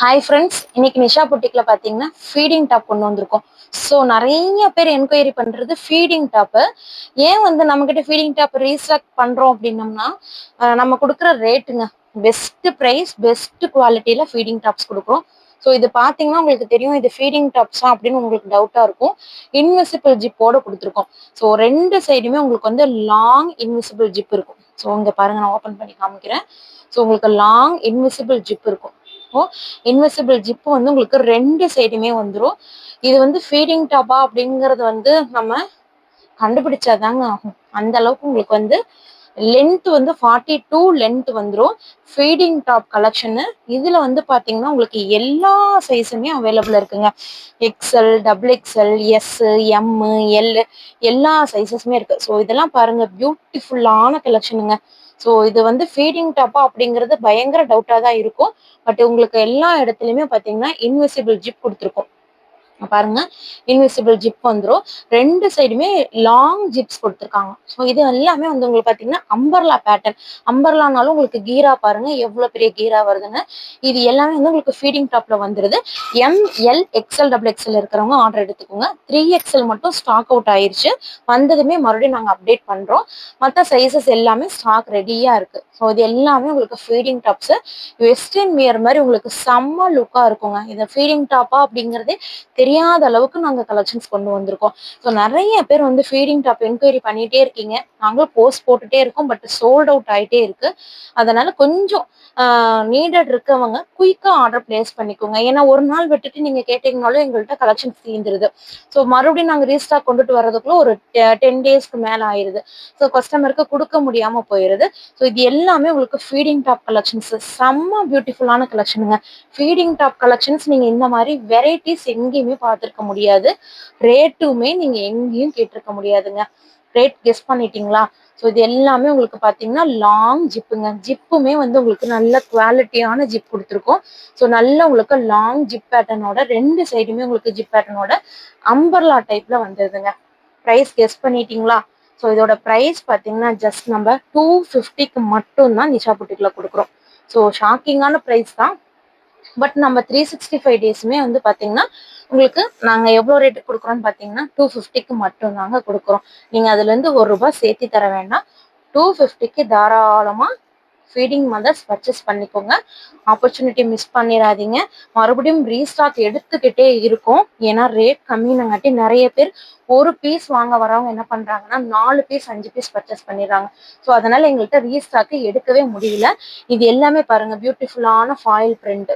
Hi friends, இன்னைக்கு நிஷா புட்டிக்ல பாத்தீங்கன்னா feeding top கொண்டு வந்திருக்கோம். ஸோ நிறைய பேர் என்கொயரி பண்றது ஃபீடிங் டாப்பு. ஏன் வந்து நம்ம கிட்ட ஃபீடிங் டாப் ரீஸ்டாக் பண்றோம் அப்படின்னம்னா, நம்ம கொடுக்குற ரேட்டுங்க, பெஸ்ட் ப்ரைஸ் பெஸ்ட் குவாலிட்டியில ஃபீடிங் டாப்ஸ் கொடுக்குறோம். ஸோ இது பார்த்தீங்கன்னா உங்களுக்கு தெரியும், இது ஃபீடிங் டாப்ஸா அப்படின்னு உங்களுக்கு டவுட்டா இருக்கும். இன்விசிபிள் ஜிப்போட கொடுத்துருக்கோம். ஸோ ரெண்டு சைடுமே உங்களுக்கு வந்து லாங் இன்விசிபிள் ஜிப் இருக்கும். ஸோ இங்க பாருங்க, நான் ஓப்பன் பண்ணி காமிக்கிறேன். ஸோ உங்களுக்கு லாங் இன்விசிபிள் ஜிப் இருக்கும். இன்விசிபிள் ஜிப் வந்து உங்களுக்கு ரெண்டு சைடுமே வந்துடும். இது வந்து ஃபீடிங் டாப்பா அப்படிங்கறது வந்து நம்ம கண்டுபிடிச்சாதாங்க ஆகும். அந்த அளவுக்கு உங்களுக்கு வந்து லென்த் வந்து 42 லென்த் வந்துடும். ஃபீடிங் டாப் கலெக்ஷனு இதுல வந்து பாத்தீங்கன்னா உங்களுக்கு எல்லா சைஸுமே அவைலபிள் இருக்குங்க. XL, double XL, S, M, L எல்லா சைஸஸுமே இருக்கு. ஸோ இதெல்லாம் பாருங்க, பியூட்டிஃபுல்லான கலெக்ஷனுங்க. ஸோ இது வந்து ஃபீடிங் டாப்பா அப்படிங்கிறது பயங்கர டவுட்டா தான் இருக்கும். பட் உங்களுக்கு எல்லா இடத்துலயுமே பாத்தீங்கன்னா இன்விசிபிள் ஜிப் கொடுத்துருக்கோம். பாருங்க, இன்விசிபிள் ஜிப் வந்துடும். ரெண்டு சைடுமே லாங் ஜிப்ஸ் கொடுத்துருக்காங்க. ஸோ இது எல்லாமே வந்து உங்களுக்கு பார்த்தீங்கன்னா அம்பர்லா பேட்டர்ன். அம்பர்லானாலும் உங்களுக்கு கீரா பாருங்க எவ்வளோ பெரிய கீரா வருதுன்னு. இது எல்லாமே வந்து உங்களுக்கு ஃபீடிங் டாப்ல வந்துருது. M, L, XL, double XL இருக்கிறவங்க ஆர்டர் எடுத்துக்கோங்க. 3XL மட்டும் ஸ்டாக் அவுட் ஆயிருச்சு. வந்ததுமே மறுபடியும் நாங்கள் அப்டேட் பண்றோம். மற்ற சைசஸ் எல்லாமே ஸ்டாக் ரெடியா இருக்கு. ஸோ இது எல்லாமே உங்களுக்கு ஃபீடிங் டாப்ஸ். வெஸ்டர்ன் வியர் மாதிரி உங்களுக்கு செம்ம லுக்கா இருக்குங்க. இது ஃபீடிங் டாப்பா அப்படிங்கிறதே தெரியாத அளவுக்கு நாங்கள் கலெக்ஷன்ஸ் கொண்டு வந்திருக்கோம். ஸோ நிறைய பேர் வந்து ஃபீடிங் டாப் என்கொயரி பண்ணிட்டே இருக்கீங்க. நாங்களும் போஸ்ட் போட்டுட்டே இருக்கோம். பட் சோல்ட் அவுட் ஆகிட்டே இருக்கு. அதனால கொஞ்சம் நீடட் இருக்கவங்க குயிக்கா ஆர்டர் பிளேஸ் பண்ணிக்கோங்க. ஏன்னா ஒரு நாள் விட்டுட்டு நீங்க கேட்டீங்கனாலும் எங்கள்கிட்ட கலெக்ஷன்ஸ் தீர்ந்துருது. ஸோ மறுபடியும் நாங்கள் ரீஸ்டாக் கொண்டுட்டு வர்றதுக்குள்ள ஒரு 10 டேஸ்க்கு மேலே ஆயிருது. ஸோ கஸ்டமருக்கு கொடுக்க முடியாம போயிருது. ஸோ இது எல்லாமே உங்களுக்கு ஃபீடிங் டாப் கலெக்ஷன்ஸ், செம்ம பியூட்டிஃபுல்லான கலெக்ஷனுங்க. ஃபீடிங் டாப் கலெக்ஷன்ஸ் நீங்க இந்த மாதிரி வெரைட்டிஸ் எங்கேயுமே பார்த்துருக்க முடியாது. ரேட்டுமே நீங்க எங்கேயும் கேட்டிருக்க முடியாதுங்க. ரேட் கெஸ் பண்ணிட்டீங்களா? ஸோ இது எல்லாமே உங்களுக்கு பார்த்தீங்கன்னா லாங் ஜிப்புங்க. ஜிப்புமே வந்து உங்களுக்கு நல்ல குவாலிட்டியான ஜிப் கொடுத்துருக்கோம். ஸோ நல்ல உங்களுக்கு லாங் ஜிப் பேட்டர்னோட ரெண்டு சைடுமே உங்களுக்கு ஜிப் பேட்டர்னோட அம்பர்லா டைப்ல வந்துருதுங்க. ப்ரைஸ் கெஸ் பண்ணிட்டீங்களா? ஸோ இதோட ப்ரைஸ் பார்த்தீங்கன்னா ஜஸ்ட் நம்ம 250க்கு மட்டும்தான் நிஷா புட்டிக்ல கொடுக்குறோம். ஸோ ஷாக்கிங்கான ப்ரைஸ் தான். பட் நம்ம 365 டேஸுமே வந்து பார்த்தீங்கன்னா உங்களுக்கு நாங்கள் எவ்வளோ ரேட்டு கொடுக்குறோம்னு பார்த்தீங்கன்னா 250க்கு மட்டும் தாங்க கொடுக்குறோம். நீங்கள் அதுலேருந்து ₹1 சேர்த்தி தர வேண்டாம். 250க்கு தாராளமாக ஃபீடிங் மதர்ஸ் பர்ச்சேஸ் பண்ணிக்கோங்க. ஆப்பர்ச்சுனிட்டி மிஸ் பண்ணிடாதீங்க. மறுபடியும் ரீஸ்டாக் எடுத்துக்கிட்டே இருக்கும். ஏன்னா ரேட் கம்மினங்காட்டி நிறைய பேர் ஒரு பீஸ் வாங்க வரவங்க என்ன பண்றாங்கன்னா 4 பீஸ் 5 பீஸ் பர்ச்சேஸ் பண்ணிடுறாங்க. ஸோ அதனால எங்கள்கிட்ட ரீஸ்டாக்கு எடுக்கவே முடியல. இது எல்லாமே பாருங்க, பியூட்டிஃபுல்லான ஃபாயில் பிரிண்ட்.